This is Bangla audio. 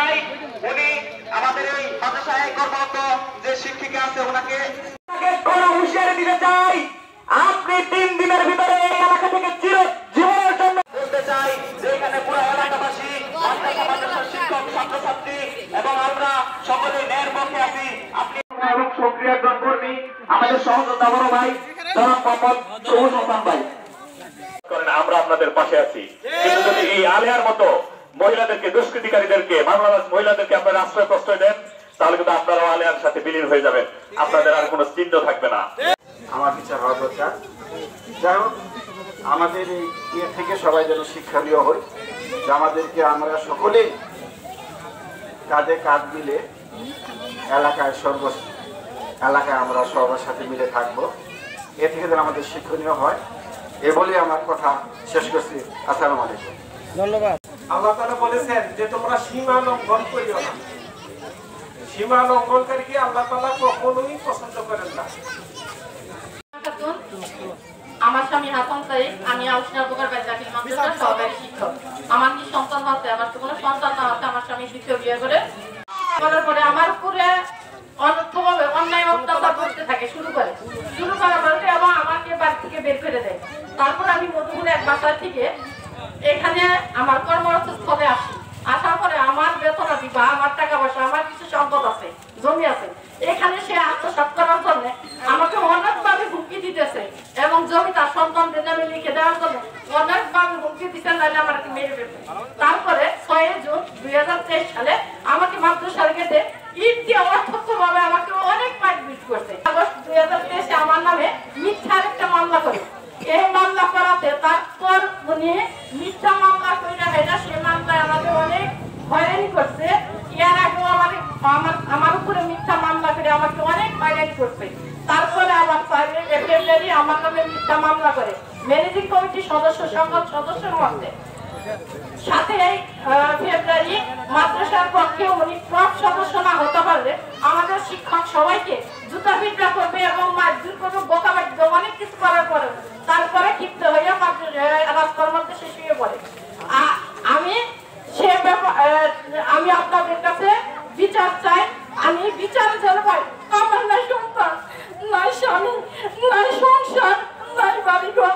চাই উনি আমাদের এই মাদ্রাসায় কর্মরত যে শিক্ষিকা আছে ওনাকে হুঁশিয়ারি দিতে চাই, আপনি 3 দিনের ভিতরে এই এলাকা থেকে চিরজীবনের জন্য বলতে চাই যে এখানে পুরো এলাকাবাসী, মাদ্রাসার শিক্ষক, ছাত্রছাত্রী এবং আমরা সকলে ন্যায়ের পক্ষে আছি। আপনি এবং সক্রিয় একজন কর্মী আমাদের সহযোদ্ধা বড় ভাই জনাব মোহাম্মদ সবুজ হাসান ভাই করেন, আমরা আপনাদের পাশে আছি। কিন্তু যদি এই আলেয়ার মতো মহিলাদেরকে, দুষ্কৃতিকারীদেরকে, বাংলাদেশ মহিলাদেরকে আপনারা আশ্রয় প্রশ্রয় দেন, তাহলে কিন্তু আপনারাও আলেয়ার সাথে বিলীন হয়ে যাবেন, আপনাদের আর কোনো চিহ্ন থাকবে না। আমার বিচার হওয়া দরকার। যাই হোক, আমাদের এই থেকে সবাই যেন শিক্ষণীয় হই যে আমাদেরকে আমরা সকলেই কাঁধে কাঁধ মিলে এলাকায় এলাকায় আমরা সবার সাথে মিলে থাকবো। এ থেকে যেন আমাদের শিক্ষণীয় হয়, এ বলে আমার কথা শেষ করছি। আসসালামু আলাইকুম, ধন্যবাদ। আল্লাহ তাআলা বলেছেন যে তোমরা সীমা লঙ্ঘন করিও না। সীমা লঙ্ঘনকারীকে আল্লাহ তাআলা কখনোই পছন্দ করেন না। আমার স্বামী হাসান সাহেব, আমি আউশিয়া বোকার বাড়ি জাকির মাদ্রাসার সহকারী শিক্ষক। আমার কি সন্তান আছে? আমার তো কোনো সন্তান না আছে। আমার স্বামী দ্বিতীয় বিয়ে করার পরে আমার উপরে অন্যভাবে অন্যায় অত্যাচার করতে থাকে, শুরু করার পরে এবং আমাকে বাড়ি থেকে বের করে দেয়। তারপর আমি মধুপুরে এক বাসা থেকে এখানে আমার কর্মরত স্থলে আসি। আসার পরে আমার বেতনাদি বা আমার টাকা পয়সা, আমার কিছু সম্পদ আছে, জমি আছে, এখানে সে আত্মসাৎ করার জন্য আমাকে অনেকভাবে হুমকি দিতেছে এবং জমি তার সন্তানদের নামে লিখে দেওয়ার জন্য অনেকভাবে হুমকি দিতে, নাহলে আমাকে মেরে ফেলবে। তারপরে 6 জুন 2023 সালে আমাকে মাদ্রাসার গেটে ইট দিয়ে অর্থভাবে আমাকে অনেক মারপিট করছে। আগস্ট 2023 আমার নামে মিথ্যা একটা মামলা করে, এই মামলা করাতে তারপর উনি মিথ্যা মামলা করে সেই মামলায় আমাকে অনেক হয়রানি করছে। এর আগেও আমার উপরে মিথ্যা মামলা করে আমাকে অনেক হয়রানি করছে। তারপরে আবার ফেব্রুয়ারি আমার নামে মিথ্যা মামলা করে ম্যানেজিং কমিটির সকল সদস্যের মধ্যে। সাথে এই ফেব্রুয়ারি মাদ্রাসার পক্ষে উনি ক্লাব সদস্য না হতে পারলে আমাদের শিক্ষক সবাইকে জুতা পিটা করবে এবং মারধর করবে, বোকাবাজি অনেক কিছু করার পরে তারপরে ক্ষিপ্ত হয়ে রাস্তার মধ্যে শেষ হয়ে পড়ে। আমি আপনাদের কাছে বিচার চাই। আমি বিচার যেন পাই। আমার নাই সন্তান, নাই স্বামী, নাই সংসার, নাই বাড়ি ঘর।